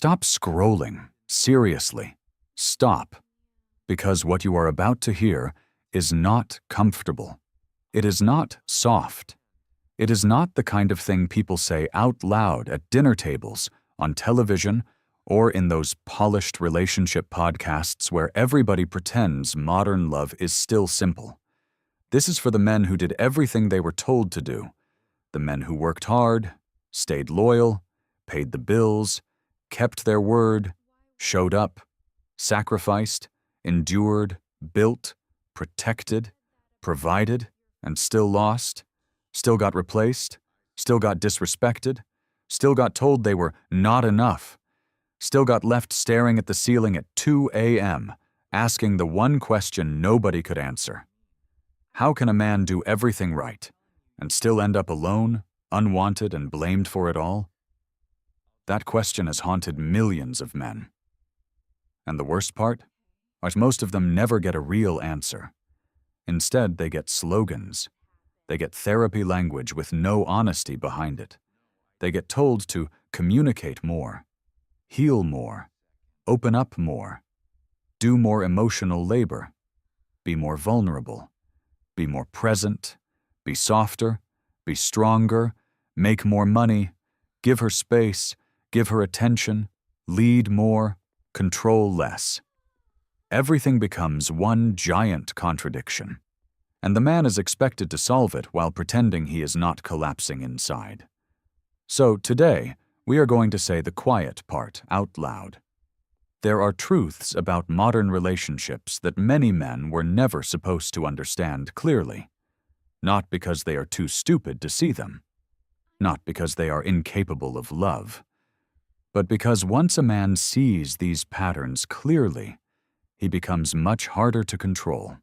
Stop scrolling. Seriously. Stop. Because what you are about to hear is not comfortable. It is not soft. It is not the kind of thing people say out loud at dinner tables, on television, or in those polished relationship podcasts where everybody pretends modern love is still simple. This is for the men who did everything they were told to do. The men who worked hard, stayed loyal, paid the bills, kept their word, showed up, sacrificed, endured, built, protected, provided, and still lost, still got replaced, still got disrespected, still got told they were not enough, still got left staring at the ceiling at 2 a.m., asking the one question nobody could answer. How can a man do everything right and still end up alone, unwanted, and blamed for it all? That question has haunted millions of men. And the worst part? Most of them never get a real answer. Instead, they get slogans. They get therapy language with no honesty behind it. They get told to communicate more, heal more, open up more, do more emotional labor, be more vulnerable, be more present, be softer, be stronger, make more money, give her space, give her attention, lead more, control less. Everything becomes one giant contradiction, and the man is expected to solve it while pretending he is not collapsing inside. So today, we are going to say the quiet part out loud. There are truths about modern relationships that many men were never supposed to understand clearly, not because they are too stupid to see them, not because they are incapable of love, but because once a man sees these patterns clearly, he becomes much harder to control.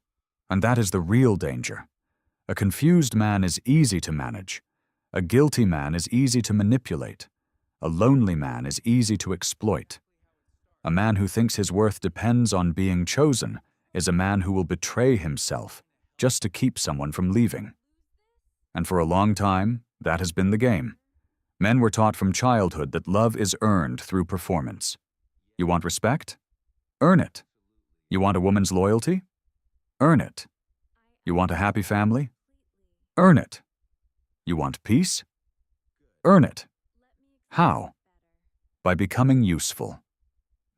And that is the real danger. A confused man is easy to manage. A guilty man is easy to manipulate. A lonely man is easy to exploit. A man who thinks his worth depends on being chosen is a man who will betray himself just to keep someone from leaving. And for a long time, that has been the game. Men were taught from childhood that love is earned through performance. You want respect? Earn it. You want a woman's loyalty? Earn it. You want a happy family? Earn it. You want peace? Earn it. How? By becoming useful.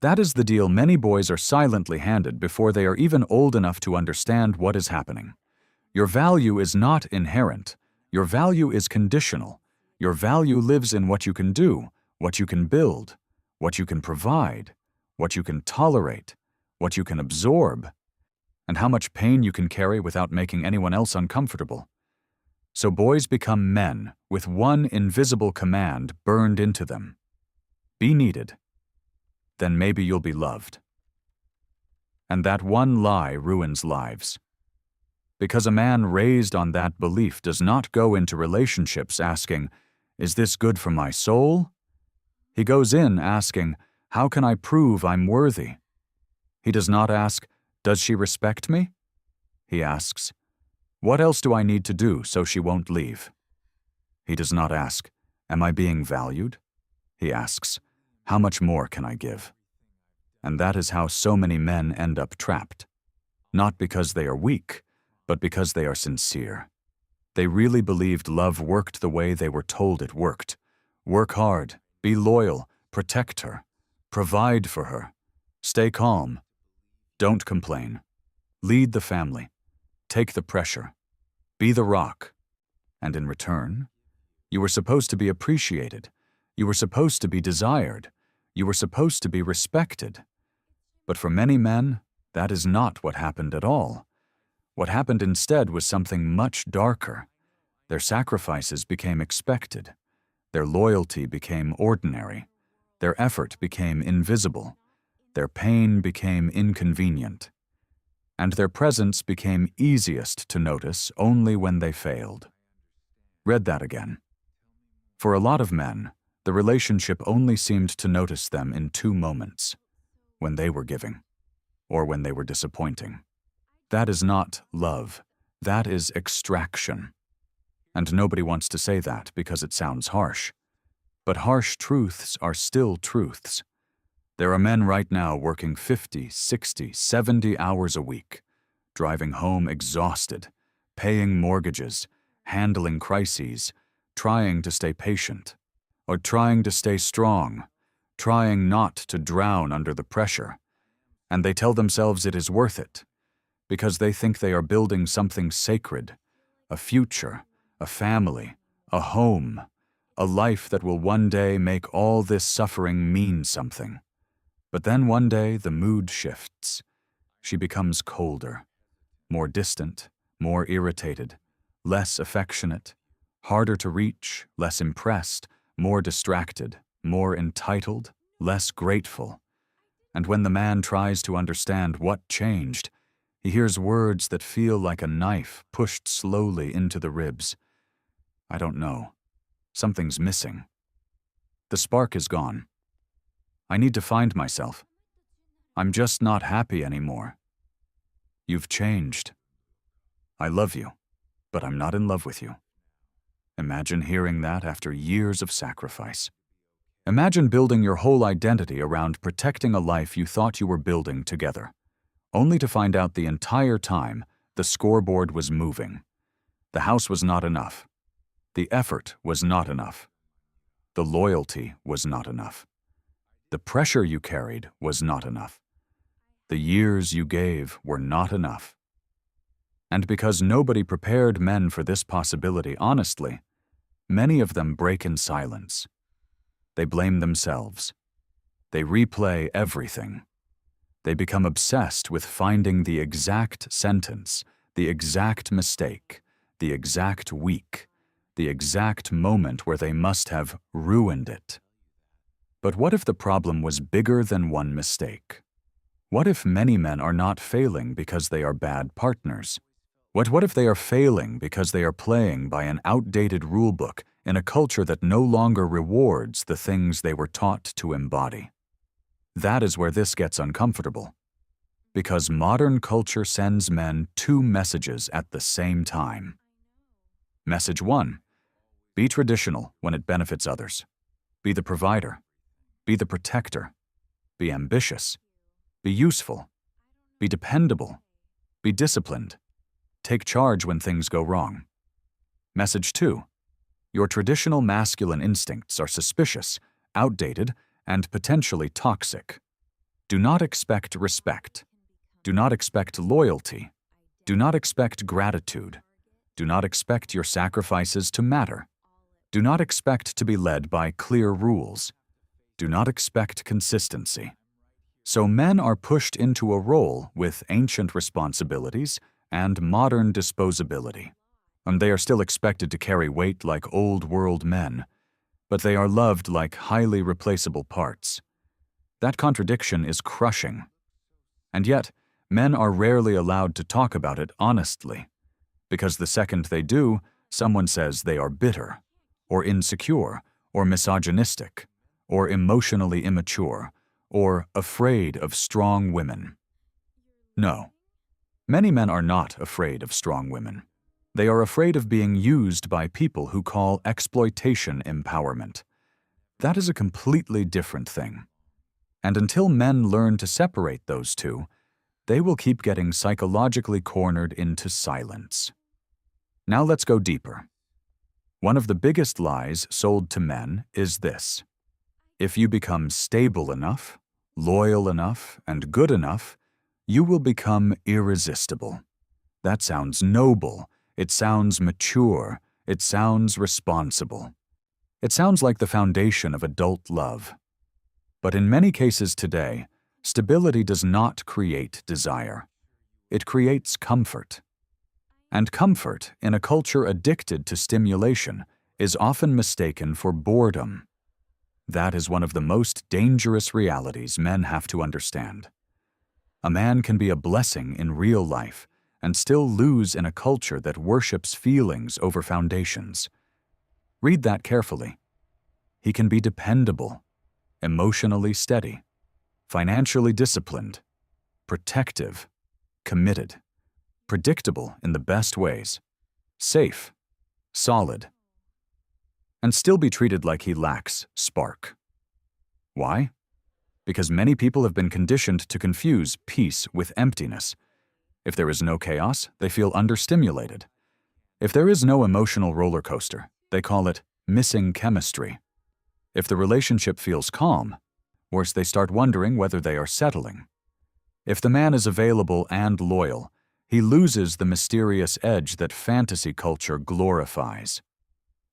That is the deal many boys are silently handed before they are even old enough to understand what is happening. Your value is not inherent. Your value is conditional. Your value lives in what you can do, what you can build, what you can provide, what you can tolerate, what you can absorb, and how much pain you can carry without making anyone else uncomfortable. So boys become men with one invisible command burned into them. Be needed. Then maybe you'll be loved. And that one lie ruins lives. Because a man raised on that belief does not go into relationships asking, "Is this good for my soul?" He goes in asking, "How can I prove I'm worthy?" He does not ask, "Does she respect me?" He asks, "What else do I need to do so she won't leave?" He does not ask, "Am I being valued?" He asks, "How much more can I give?" And that is how so many men end up trapped. Not because they are weak, but because they are sincere. They really believed love worked the way they were told it worked. Work hard, be loyal, protect her, provide for her, stay calm, don't complain, lead the family, take the pressure, be the rock. And in return, you were supposed to be appreciated, you were supposed to be desired, you were supposed to be respected. But for many men, that is not what happened at all. What happened instead was something much darker. Their sacrifices became expected. Their loyalty became ordinary. Their effort became invisible. Their pain became inconvenient. And their presence became easiest to notice only when they failed. Read that again. For a lot of men, the relationship only seemed to notice them in 2 moments: when they were giving, or when they were disappointing. That is not love. That is extraction. And nobody wants to say that because it sounds harsh. But harsh truths are still truths. There are men right now working 50, 60, 70 hours a week, driving home exhausted, paying mortgages, handling crises, trying to stay patient, or trying to stay strong, trying not to drown under the pressure. And they tell themselves it is worth it, because they think they are building something sacred, a future, a family, a home, a life that will one day make all this suffering mean something. But then one day the mood shifts. She becomes colder, more distant, more irritated, less affectionate, harder to reach, less impressed, more distracted, more entitled, less grateful. And when the man tries to understand what changed, he hears words that feel like a knife pushed slowly into the ribs. I don't know. Something's missing. The spark is gone. I need to find myself. I'm just not happy anymore. You've changed. I love you, but I'm not in love with you. Imagine hearing that after years of sacrifice. Imagine building your whole identity around protecting a life you thought you were building together, only to find out the entire time the scoreboard was moving. The house was not enough. The effort was not enough. The loyalty was not enough. The pressure you carried was not enough. The years you gave were not enough. And because nobody prepared men for this possibility honestly, many of them break in silence. They blame themselves. They replay everything. They become obsessed with finding the exact sentence, the exact mistake, the exact week, the exact moment where they must have ruined it. But what if the problem was bigger than one mistake? What if many men are not failing because they are bad partners? What if they are failing because they are playing by an outdated rulebook in a culture that no longer rewards the things they were taught to embody? That is where this gets uncomfortable. Because modern culture sends men two messages at the same time. Message 1. Be traditional when it benefits others. Be the provider. Be the protector. Be ambitious. Be useful. Be dependable. Be disciplined. Take charge when things go wrong. Message 2. Your traditional masculine instincts are suspicious, outdated, and potentially toxic. Do not expect respect. Do not expect loyalty. Do not expect gratitude. Do not expect your sacrifices to matter. Do not expect to be led by clear rules. Do not expect consistency. So men are pushed into a role with ancient responsibilities and modern disposability. And they are still expected to carry weight like old-world men, but they are loved like highly replaceable parts. That contradiction is crushing. And yet, men are rarely allowed to talk about it honestly, because the second they do, someone says they are bitter, or insecure, or misogynistic, or emotionally immature, or afraid of strong women. No. Many men are not afraid of strong women. They are afraid of being used by people who call exploitation empowerment. That is a completely different thing. And until men learn to separate those two, they will keep getting psychologically cornered into silence. Now let's go deeper. One of the biggest lies sold to men is this: if you become stable enough, loyal enough, and good enough, you will become irresistible. That sounds noble. It sounds mature. It sounds responsible. It sounds like the foundation of adult love. But in many cases today, stability does not create desire. It creates comfort. And comfort, in a culture addicted to stimulation, is often mistaken for boredom. That is one of the most dangerous realities men have to understand. A man can be a blessing in real life and still lose in a culture that worships feelings over foundations. Read that carefully. He can be dependable, emotionally steady, financially disciplined, protective, committed, predictable in the best ways, safe, solid, and still be treated like he lacks spark. Why? because many people have been conditioned to confuse peace with emptiness. If there is no chaos, they feel understimulated. If there is no emotional roller coaster, they call it missing chemistry. If the relationship feels calm, worse, they start wondering whether they are settling. If the man is available and loyal, he loses the mysterious edge that fantasy culture glorifies.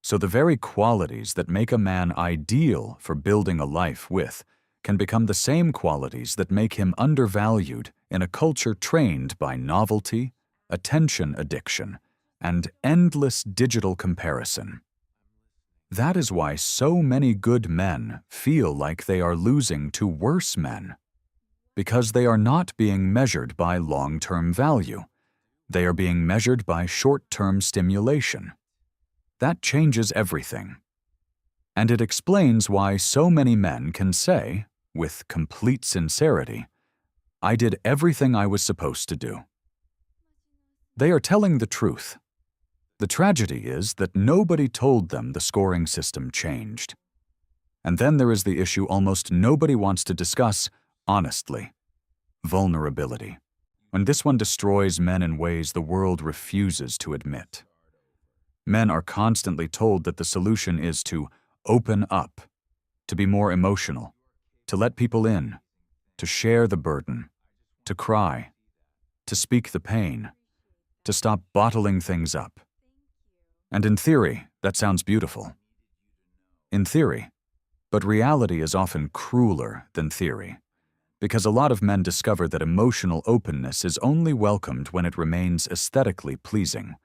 So the very qualities that make a man ideal for building a life with can become the same qualities that make him undervalued in a culture trained by novelty, attention addiction, and endless digital comparison. That is why so many good men feel like they are losing to worse men, because they are not being measured by long-term value. They are being measured by short-term stimulation. That changes everything. And it explains why so many men can say, with complete sincerity, "I did everything I was supposed to do." They are telling the truth. The tragedy is that nobody told them the scoring system changed. And then there is the issue almost nobody wants to discuss honestly: vulnerability. And this one destroys men in ways the world refuses to admit. Men are constantly told that the solution is to open up, to be more emotional, to let people in, to share the burden, to cry, to speak the pain, to stop bottling things up. And in theory, that sounds beautiful. In theory, but reality is often crueler than theory, because a lot of men discover that emotional openness is only welcomed when it remains aesthetically pleasing,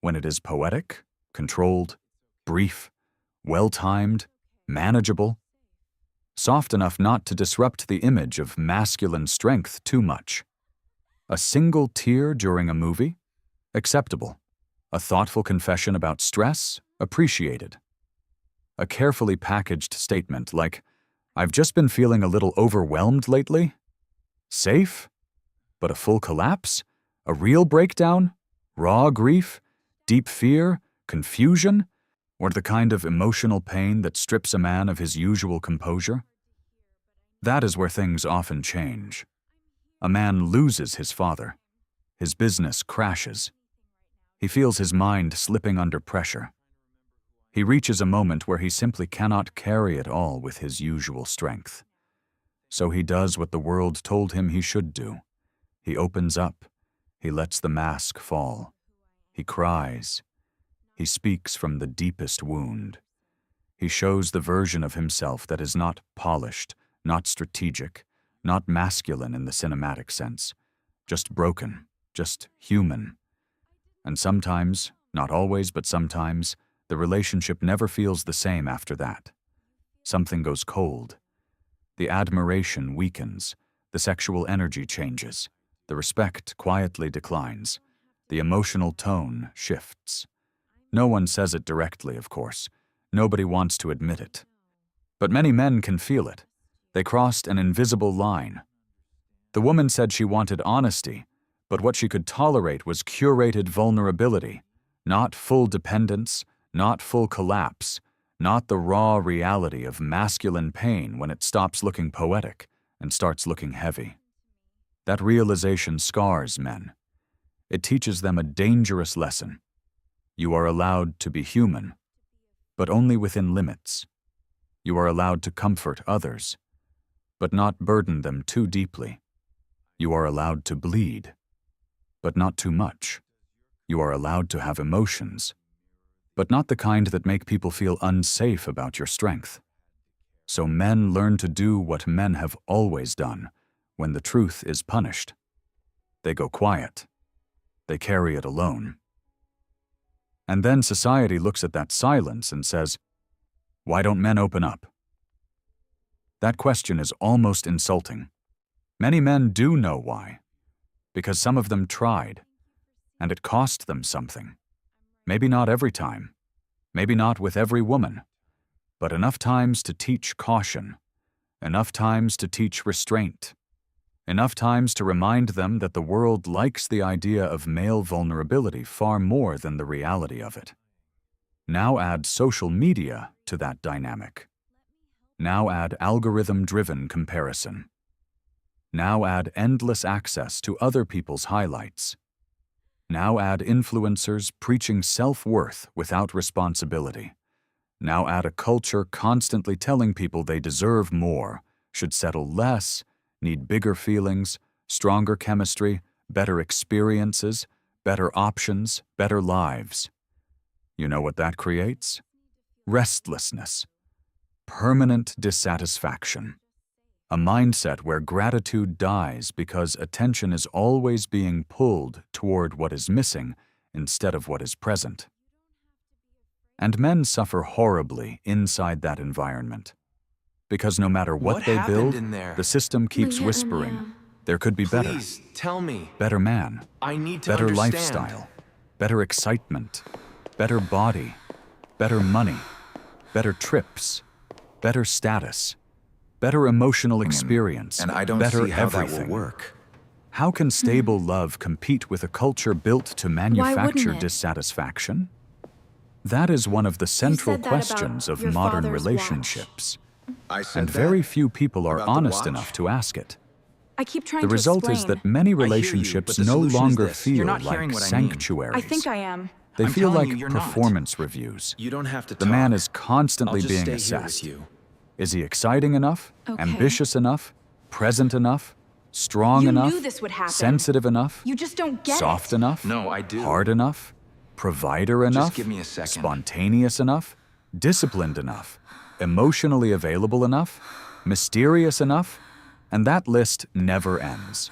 when it is poetic, controlled, brief, well-timed, manageable, soft enough not to disrupt the image of masculine strength too much. A single tear during a movie? Acceptable. A thoughtful confession about stress? Appreciated. A carefully packaged statement like, "I've just been feeling a little overwhelmed lately"? Safe? But a full collapse? A real breakdown? Raw grief? Deep fear? Confusion? Or the kind of emotional pain that strips a man of his usual composure? That is where things often change. A man loses his father. His business crashes. He feels his mind slipping under pressure. He reaches a moment where he simply cannot carry it all with his usual strength. So he does what the world told him he should do. He opens up. He lets the mask fall. He cries. He speaks from the deepest wound. He shows the version of himself that is not polished, not strategic, not masculine in the cinematic sense, just broken, just human. And sometimes, not always, but sometimes, the relationship never feels the same after that. Something goes cold. The admiration weakens. The sexual energy changes. The respect quietly declines. The emotional tone shifts. No one says it directly, of course. Nobody wants to admit it. But many men can feel it. They crossed an invisible line. The woman said she wanted honesty, but what she could tolerate was curated vulnerability, not full dependence, not full collapse, not the raw reality of masculine pain when it stops looking poetic and starts looking heavy. That realization scars men. It teaches them a dangerous lesson. You are allowed to be human, but only within limits. You are allowed to comfort others, but not burden them too deeply. You are allowed to bleed, but not too much. You are allowed to have emotions, but not the kind that make people feel unsafe about your strength. So men learn to do what men have always done when the truth is punished. They go quiet. They carry it alone. And then society looks at that silence and says, "Why don't men open up?" That question is almost insulting. Many men do know why. Because some of them tried, and it cost them something. Maybe not every time, maybe not with every woman, but enough times to teach caution, enough times to teach restraint, enough times to remind them that the world likes the idea of male vulnerability far more than the reality of it. Now add social media to that dynamic. Now add algorithm-driven comparison. Now add endless access to other people's highlights. Now add influencers preaching self-worth without responsibility. Now add a culture constantly telling people they deserve more, should settle less, need bigger feelings, stronger chemistry, better experiences, better options, better lives. You know what that creates? Restlessness. Permanent dissatisfaction. A mindset where gratitude dies because attention is always being pulled toward what is missing instead of what is present. And men suffer horribly inside that environment. Because no matter what they build, the system keeps whispering, there could be better. Please, tell me. Better man. I need to better understand. lifestyle. Better excitement. Better body. Better money. Better trips. Better status. Better emotional experience. And I don't better see how everything. that will work. How can stable love compete with a culture built to manufacture dissatisfaction? That is one of the central questions of modern relationships. And very few people are honest enough to ask it. I keep trying The to result explain. is that many relationships no longer feel like sanctuaries. I think I am. They I'm feel telling like you, you're not. performance reviews. You don't have to The talk. man is constantly I'll just being stay here with assessed. you. Is he exciting enough? Okay. Ambitious enough? Present enough? Strong You enough? knew this would happen. Sensitive enough? You just don't get Soft it. enough? No, I do. Hard enough? Provider enough? give me a second. Spontaneous enough? Disciplined enough? Emotionally available enough? Mysterious enough? And that list never ends.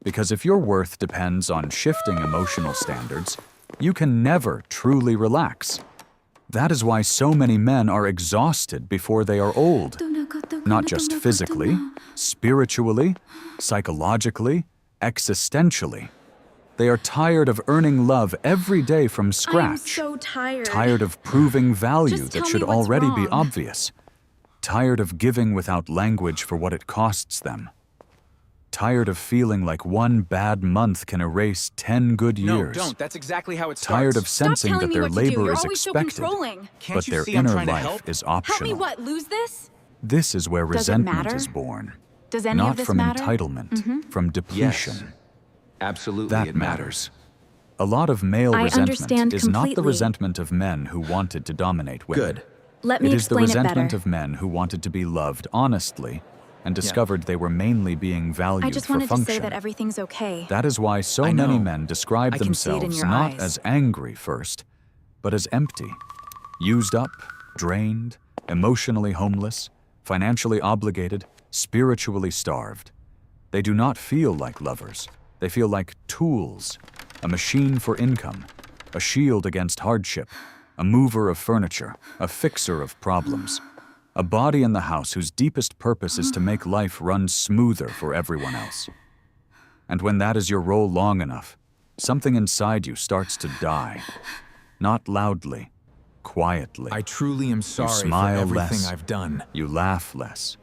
Because if your worth depends on shifting emotional standards, you can never truly relax. That is why so many men are exhausted before they are old. Not just physically, spiritually, psychologically, existentially. They are tired of earning love every day from scratch. I'm so tired. Tired of proving value Just that tell should me what's already be wrong. obvious. Tired of giving without language for what it costs them. Tired of feeling like one bad month can erase 10 good years. No, don't. That's exactly how it starts. Tired of Stop sensing telling that me their what to do. labor You're is always so expected, controlling. Can't but you their see I'm inner trying to life help? is Help me optional. what? Lose this? This is where Does it resentment matter? is born. Does any Not of this from matter? entitlement, from depletion. Absolutely, That it matters. A lot of male I resentment understand is not the completely. resentment of men who wanted to dominate women. Good. Let me It is the explain it resentment better. of men who wanted to be loved honestly and discovered they were mainly being valued I just for wanted to function. say that everything's okay. That is why so I many know. men describe I can see it in themselves your not eyes. as angry first, but as empty, used up, drained, emotionally homeless, financially obligated, spiritually starved. They do not feel like lovers. They feel like tools, a machine for income, a shield against hardship, a mover of furniture, a fixer of problems, a body in the house whose deepest purpose is to make life run smoother for everyone else. And when that is your role long enough, something inside you starts to die. Not loudly, quietly. I truly am sorry for smile everything less. I've done. You laugh less.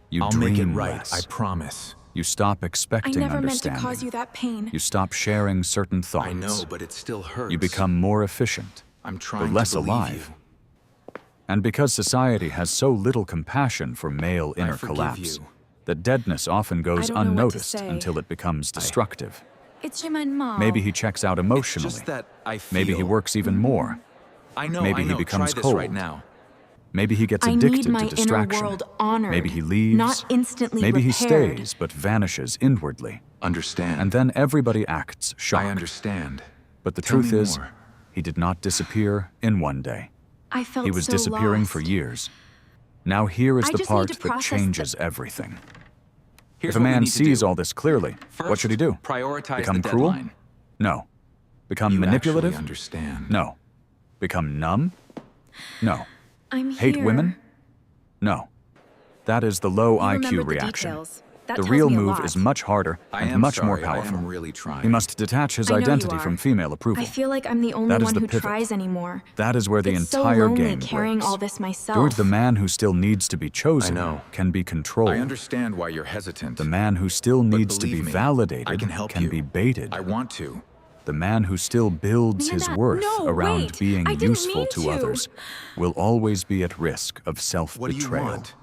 You I'll dream make it right, less. I promise. You stop I expecting never meant to understanding. cause you that pain. You stop sharing certain thoughts. I know, but it still hurts. You become more efficient, I'm trying but less to believe alive. you. And because society has so little compassion for male inner forgive collapse, you. that deadness often goes don't know what to unnoticed say. until it becomes destructive. It's your mom. Maybe he checks out emotionally. Just that I feel. Maybe he works even more. I know. maybe I he know. becomes Try cold. this right now. Maybe he gets I addicted need my to inner distraction. world honored, Maybe he leaves. not instantly Maybe he repaired. stays but vanishes inwardly. Understand. And then everybody acts shocked. I understand. But the Tell truth me is, more. he did not disappear in one day. I felt He was so disappearing lost. for years. Now here is I the just need part to that process changes everything. Here's If a what we man need to sees do. all this clearly, what First, should he do? prioritize Become the cruel? deadline. No. Become You manipulative? actually understand. No. Become numb? No. I'm Hate here. women? No. That is the low You IQ remembered the reaction. details. That The tells real me a move lot. is much harder I and am much sorry. more I powerful. am really trying. He must detach his I know you identity are. from female approval. I feel like I'm the only That is one the who pivot. tries anymore. That is where the It's entire so lonely game carrying breaks. all this myself. You're the man who still needs to be chosen I know. can be controlled. I understand why you're hesitant. The man who still But needs to be believe me, validated I can help you. be baited. I want to. The man who still builds his Amanda, worth no, around wait. being I didn't useful mean to to. others will always be at risk of What do you self-betrayal. want?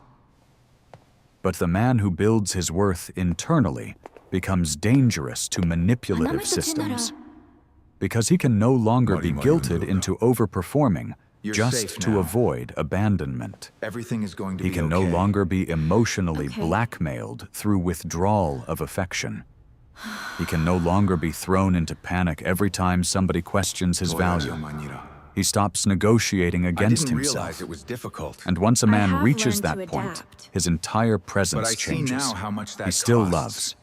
But the man who builds his worth internally becomes dangerous to manipulative systems, because he can no longer be guilted into overperforming just to avoid abandonment. Everything is going to He be can no okay. longer be emotionally Okay. blackmailed through withdrawal of affection. He can no longer be thrown into panic every time somebody questions his value. He stops negotiating I against didn't himself. realize it was difficult. And once a I man have reaches learned that to point, adapt. his entire But presence I see changes. now how much that He still costs. loves,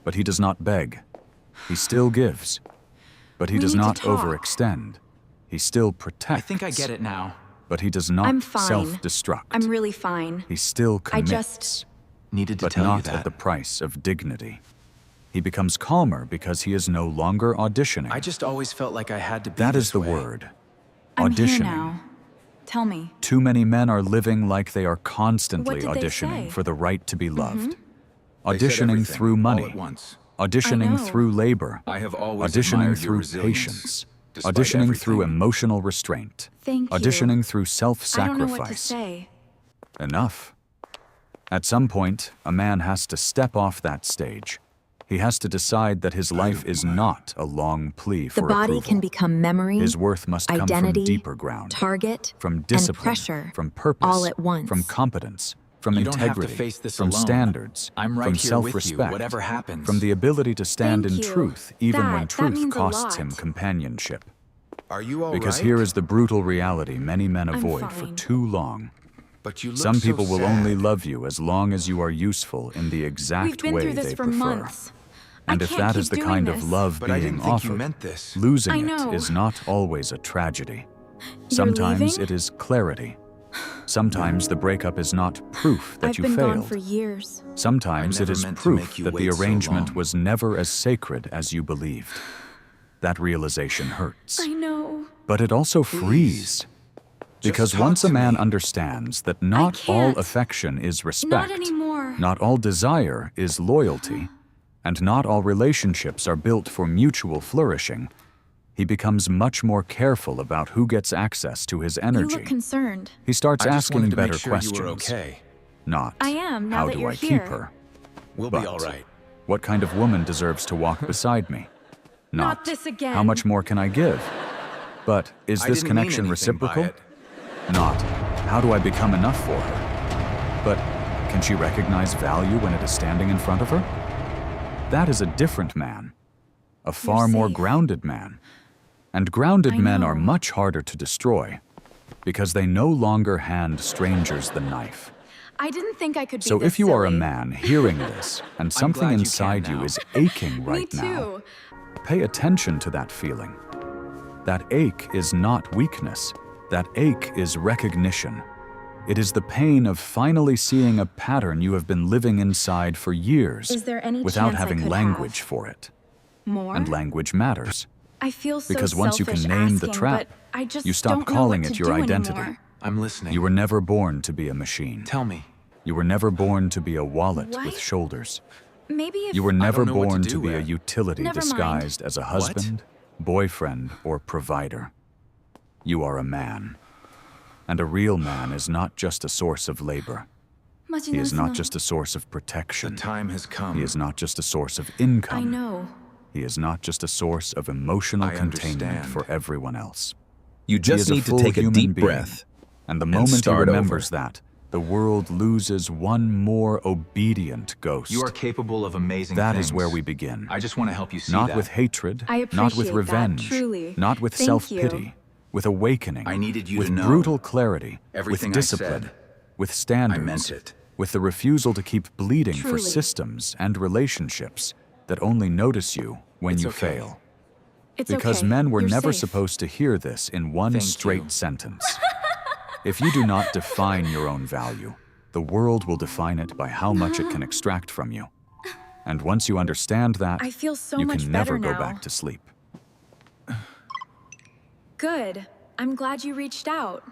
but he does not beg. He still gives, but he We does need to not talk. overextend. He still protects. I think I get it now. But he does not I'm fine. self-destruct. I'm really fine. He still I commits, just- Needed to but tell you not that. at the price of dignity. He becomes calmer because he is no longer auditioning. I just always felt like I had to be That this is the way. word. I'm here Auditioning. now. Tell me. Too many men are living like they are constantly What did they auditioning say? for the right to be loved. They said Auditioning everything, through all money. at once. Auditioning know. through labor. I have always Auditioning admired your through resilience, patience. despite Auditioning through everything. emotional restraint. Thank you. Auditioning through I don't know what to self-sacrifice. say. Enough. At some point, a man has to step off that stage. He has to decide that his life is not a long plea for The body approval. can become memory, His worth must come identity, from deeper ground. target, From and discipline, pressure, from purpose, all at once. from competence, from You don't have to integrity, face this from alone. standards, I'm right from here with you, self-respect, whatever happens. from the ability to stand Thank in you. truth even when That truth means a costs him lot. companionship. Are you all right? Because here is the brutal reality many men avoid for fine. too long. But you look Some so people will sad. only love you as long as you are useful in the exact We've been way through this they for prefer. months. And I if can't that keep is the doing kind this. of love But I being didn't think offered, you meant this. losing I it know. is not always a tragedy. You're Sometimes leaving? it is clarity. Sometimes the breakup is not proof that I've you been failed. gone for years. Sometimes I it never is meant to proof make you that the wait so arrangement long. was never as sacred as you believed. That realization hurts. I know. But it also frees. Because talk once a to man me. understands that not all can't. affection is respect, Not anymore. not all desire is loyalty, and not all relationships are built for mutual flourishing, he becomes much more careful about who gets access to his You energy. look concerned. He starts I just asking wanted to better make sure questions. you were okay. Not, I am, now how that do you're I here. keep her? We'll But be all right. what kind of woman deserves to walk beside me? Not this again. How much more can I give? But is I this didn't mean connection anything by reciprocal? it. Not, how do I become enough for her? But can she recognize value when it is standing in front of her? That is a different man, a far more safe. grounded man. And grounded I men are know. much harder to destroy because they no longer hand strangers the knife. I didn't think I could be So this if you are a silly. man hearing this and something glad you can inside you now. is aching right Me now, too. pay attention to that feeling. That ache is not weakness. That ache is recognition. It is the pain of finally seeing a pattern you have been living inside for years Is there any without chance I having could language have for it. More? And language matters. I feel so Because once you can selfish name the asking, trap, but I just you stop don't know calling what it to your do identity. anymore. I'm listening. You were never born to be a machine. Tell me. You were never born to be a wallet What? with shoulders. Maybe if You were never know what to born do to be a with. utility Never mind. disguised as a husband, boyfriend, or provider. You are a man. And a real man is not just a source of labor. He is not just a source of The protection. time has come. He is not just a source of income. I know. He is not just a source of emotional I containment understand. for everyone else. You He just is a need to full take a human deep being. breath. And the moment he start remembers over. that, the world loses one more obedient ghost. You are capable of amazing That things. is where we begin. I just want to help you see Not that. with hatred, I not with appreciate that, revenge, truly. not with Thank self-pity, you. with awakening, I needed you with to know. brutal clarity, Everything with I discipline, said. with standards, I meant it. with the refusal to keep bleeding for Truly. systems and relationships that only notice you when It's you okay. fail. It's Because okay. men were You're never safe. supposed to hear this in one Thank straight you. sentence. If you do not define your own value, the world will define it by how much it can extract from you. And once you understand that, I feel so you much can never better go now. back to sleep. Good. I'm glad you reached out.